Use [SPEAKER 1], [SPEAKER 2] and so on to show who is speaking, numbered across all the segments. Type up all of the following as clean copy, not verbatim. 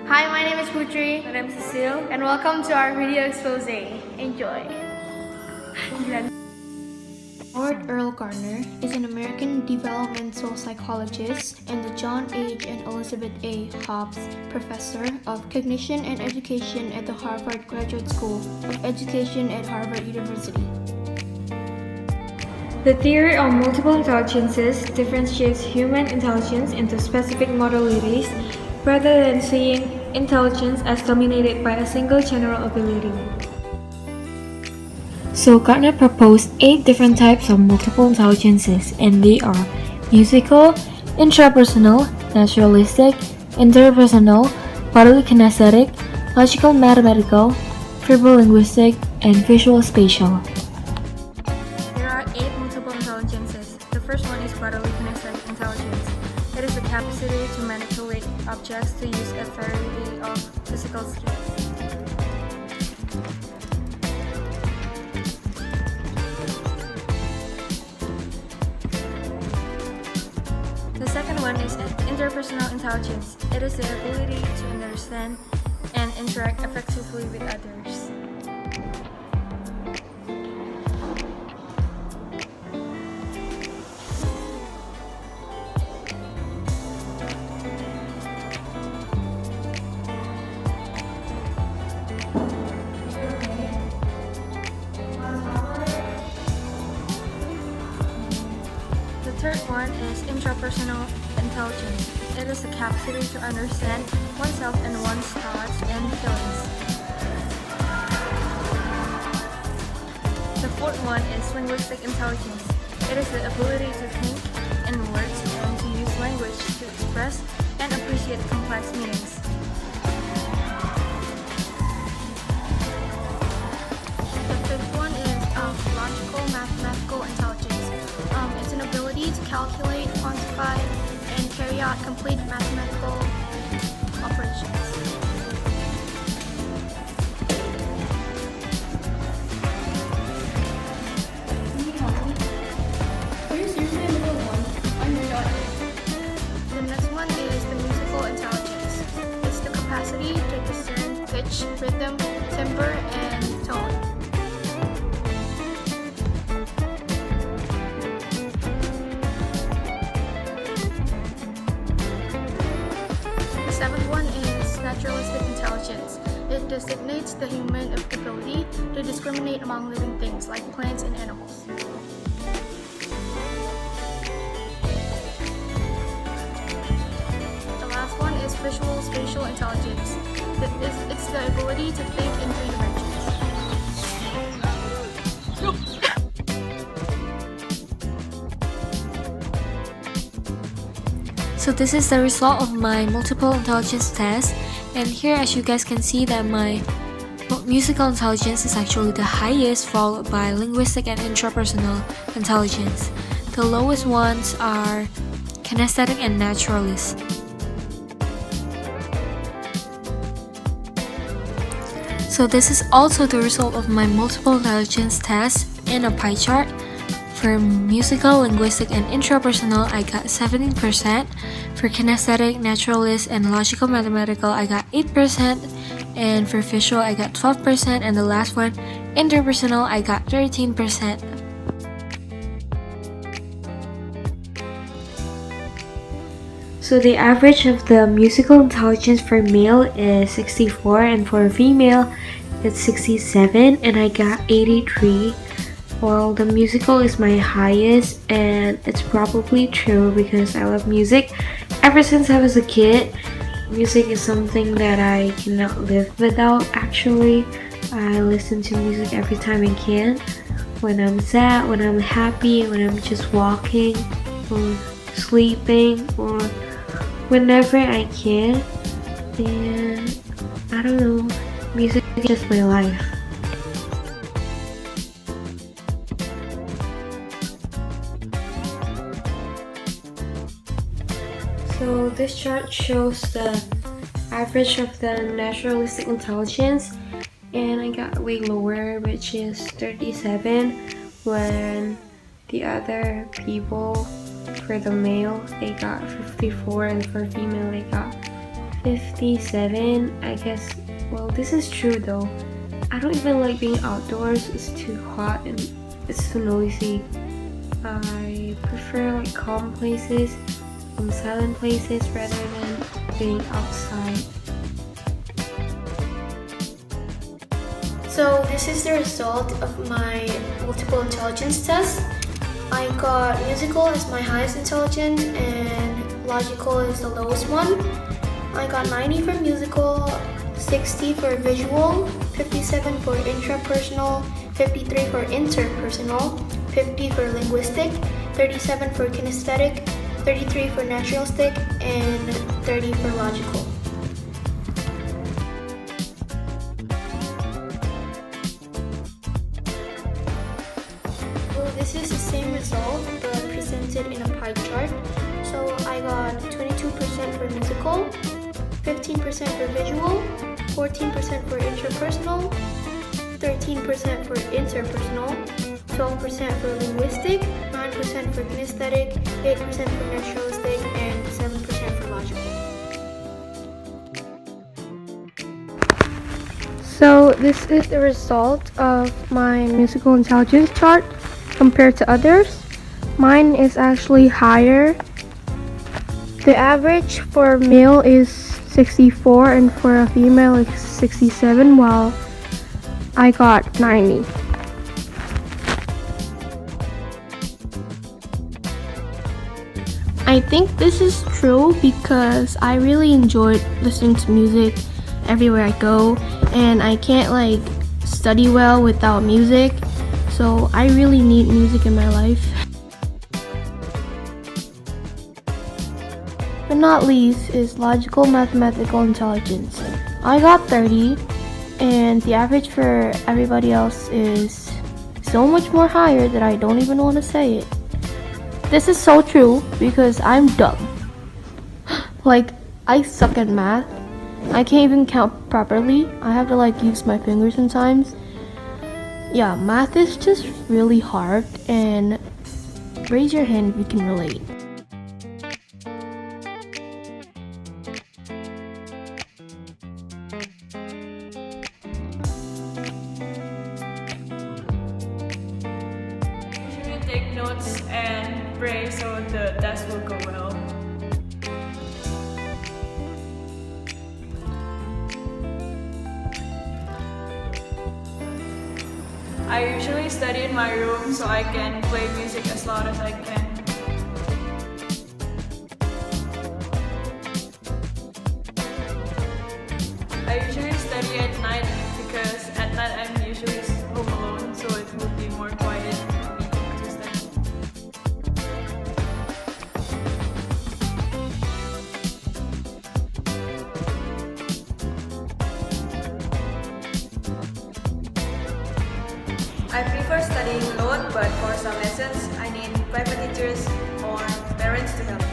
[SPEAKER 1] Hi, my name is Putri.
[SPEAKER 2] My name is Cecillia.
[SPEAKER 1] And welcome to our video expose. Enjoy.
[SPEAKER 3] Howard Earl Gardner is an American developmental psychologist and the John H. and Elizabeth A. Hobbs Professor of Cognition and Education at the Harvard Graduate School of Education at Harvard University.
[SPEAKER 2] The theory of multiple intelligences differentiates human intelligence into specific modalities rather than seeing intelligence as dominated by a single general ability. So Gardner proposed 8 different types of multiple intelligences, and they are musical, intrapersonal, naturalistic, interpersonal, bodily kinesthetic, logical mathematical, verbal linguistic, and visual spatial. There are 8 multiple intelligences. The first one is bodily kinesthetic intelligence. It is the capacity to manipulate objects to use a variety of physical skills. The second one is interpersonal intelligence. It is the ability to understand and interact effectively with others. The third one is intrapersonal intelligence. It is the capacity to understand oneself and one's thoughts and feelings. The fourth one is linguistic intelligence. It is the ability to think in words and to use language to express and appreciate complex meanings. The fifth one is logical mathematical intelligence. It's an ability to calculate, quantify, and carry out complete mathematical operations. The next one is the musical intelligence. It's the capacity to discern pitch, rhythm, timbre, and tone. The seventh one is naturalistic intelligence. It designates the human ability to discriminate among living things like plants and animals. The last one is visual spatial intelligence. It's the ability to think in 3 dimensions. So this is the result of my multiple intelligence test, and here as you guys can see that my musical intelligence is actually the highest, followed by linguistic and intrapersonal intelligence. The lowest ones are kinesthetic and naturalist. So this is also the result of my multiple intelligence test in a pie chart. For musical, linguistic, and intrapersonal, I got 17%. For kinesthetic, naturalist, and logical mathematical, I got 8%. And for visual, I got 12%. And the last one, interpersonal, I got 13%. So the average of the musical intelligence for male is 64, and for female, it's 67, and I got 83. Well, the musical is my highest, and it's probably true because I love music. Ever since I was a kid, music is something that I cannot live without, actually. I listen to music every time I can. When I'm sad, when I'm happy, when I'm just walking, or sleeping, or whenever I can. And I don't know, music is just my life. So this chart shows the average of the naturalistic intelligence, and I got way lower, which is 37, when the other people, for the male, they got 54, and for female, they got 57. I guess, well, this is true though. I don't even like being outdoors. It's too hot and it's too noisy. I prefer like calm places, silent places rather than being outside.
[SPEAKER 3] So this is the result of my multiple intelligence test. I got musical as my highest intelligence and logical is the lowest one. I got 90 for musical, 60 for visual, 57 for intrapersonal, 53 for interpersonal, 50 for linguistic, 37 for kinesthetic, 33 for naturalistic, and 30 for logical. Well, this is the same result but presented in a pie chart. So I got 22% for musical, 15% for visual, 14% for interpersonal, 13% for interpersonal, 12% for linguistic, 9% for kinesthetic, 8% for naturalistic, and 7% for logical.
[SPEAKER 4] So this is the result of my musical intelligence chart compared to others. Mine is actually higher. The average for male is 64 and for a female is 67, while I got 90. I think this is true because I really enjoyed listening to music everywhere I go, and I can't like study well without music, so I really need music in my life. But not least is logical mathematical intelligence. I got 30, and the average for everybody else is so much more higher that I don't even want to say it. This is so true because I'm dumb. Like, I suck at math. I can't even count properly. I have to like use my fingers sometimes. Yeah, math is just really hard, and raise your hand if you can relate.
[SPEAKER 5] Take notes and pray so the test will go well. I usually study in my room so I can play music as loud as I can. I usually study at night because at night I'm usually home alone, so it would be more quiet for me to study. I prefer studying alone, but for some lessons, I need private teachers or parents to help me.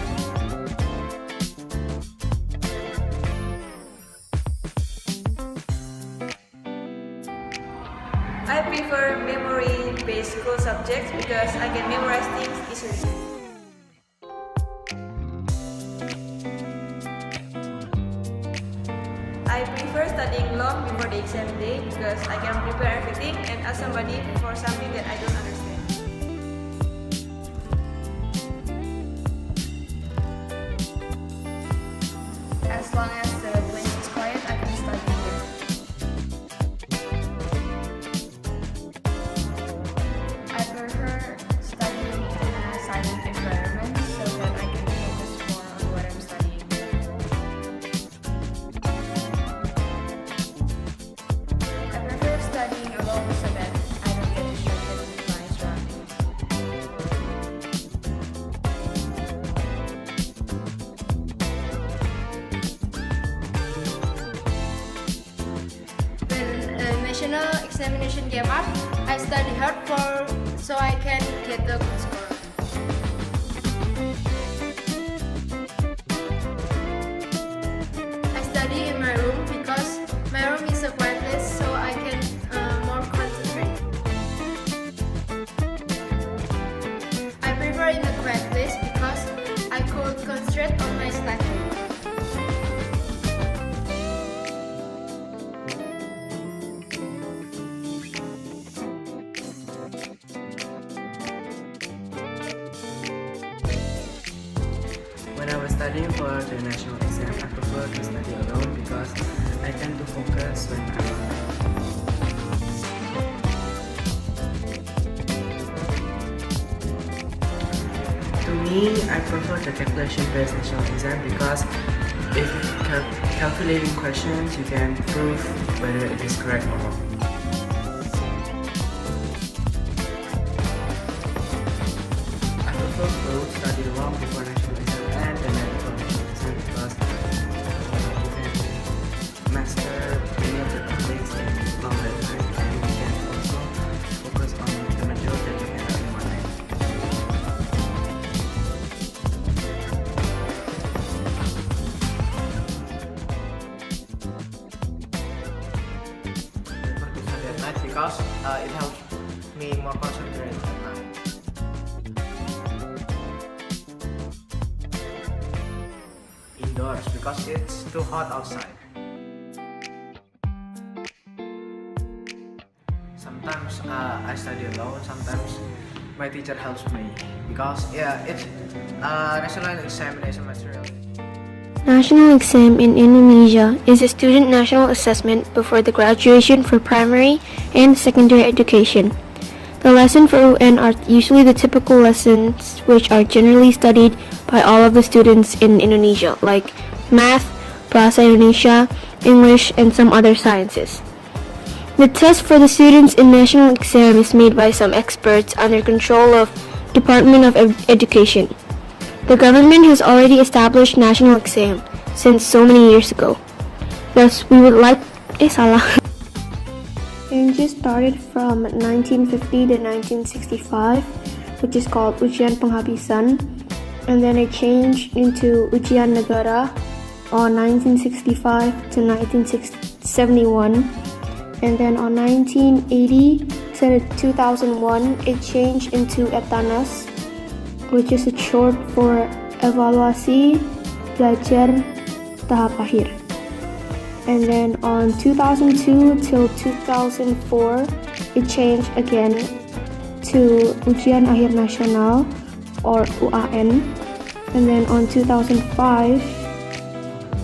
[SPEAKER 5] I prefer memory-based school subjects because I can memorize things easily. I prefer studying long before the exam day because I can prepare everything and ask somebody for something that I don't understand. As long as the place is quiet, I can study here. I prefer studying in a silent environment so that I can focus more on what I'm studying. I prefer studying alone so that I don't get distracted with my surroundings.
[SPEAKER 1] When national examination came up, I studied hard so I can get a good score. I study in my room because my room is a quiet place, so I can more concentrate. I prefer in a quiet place because I could concentrate on my study.
[SPEAKER 6] studying for the national exam, I prefer to study alone because I tend to focus when I'm alone. To me, I prefer the calculation-based national exam because if calculating questions, you can prove whether it is correct or wrong. I prefer to study long before national exam and then before national exam because you can master many of the topics in longer time and you can also focus on the material that you can learn in one night.
[SPEAKER 7] I prefer to study at night because it helps me more concentrate at night. Indoors because it's too hot outside. Sometimes I study alone, sometimes my teacher helps me because it's national examination material.
[SPEAKER 4] National exam in Indonesia is a student national assessment before the graduation for primary and secondary education. The lessons for UN are usually the typical lessons which are generally studied by all of the students in Indonesia, like math, Bahasa Indonesia, English, and some other sciences. The test for the students in national exam is made by some experts under control of Department of Education. The government has already established national exam since so many years ago. Thus, we would like... Changes started from 1950 to 1965, which is called Ujian Penghabisan, and then it changed into Ujian Negara on 1965 to 1971, and then on 1980 to 2001 it changed into Etanas, which is a short for Evaluasi Belajar Tahap Akhir. And then on 2002 till 2004 it changed again to Ujian Akhir Nasional or UAN, and then on 2005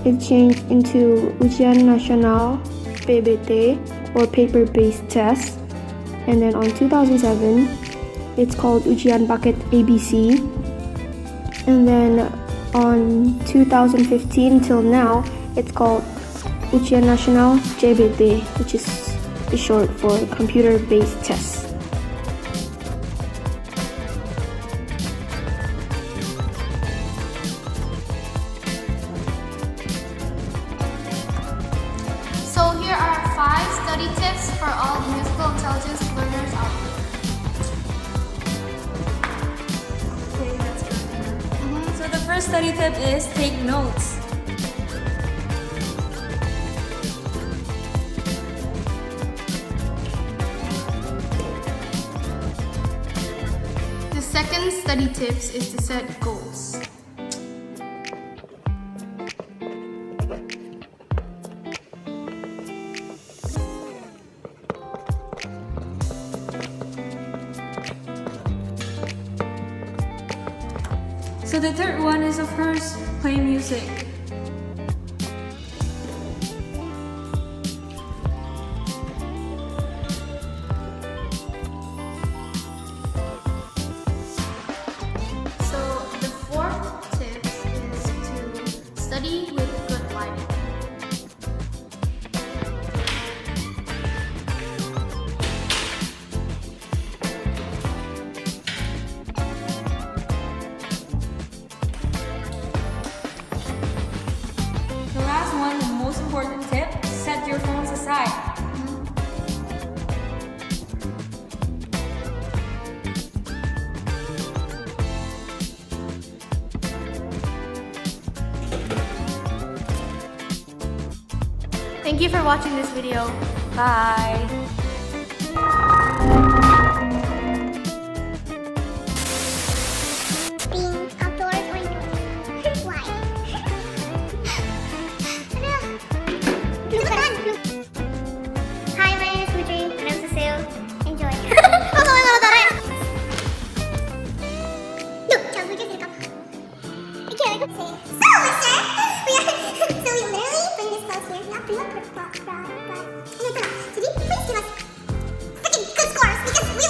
[SPEAKER 4] it changed into Ujian Nasional PBT or paper-based test, and then on 2007 it's called Ujian Paket ABC, and then on 2015 till now it's called Ujian Nasional JBT, which is short for computer-based test.
[SPEAKER 3] So here are 5 study tips for all musical intelligence learners out there.
[SPEAKER 1] Okay, that's good. So the first study tip is take notes.
[SPEAKER 3] The second study tips is to set goals.
[SPEAKER 1] So the third one is, of course, play music.
[SPEAKER 3] So the fourth tip is to study with good lighting.
[SPEAKER 1] The last one, the most important tip, set your phones aside.
[SPEAKER 3] Thank you for watching this video.
[SPEAKER 1] Bye.
[SPEAKER 8] Being outdoors or indoors? Why? Hi, my name is Putri. My name is Cecillia. Enjoy. Oh, no, no, no, no. Look, jangan lupa direkam. I can't. So we literally bring this close here. Not bring up, but. So do you please give us freaking good scores because we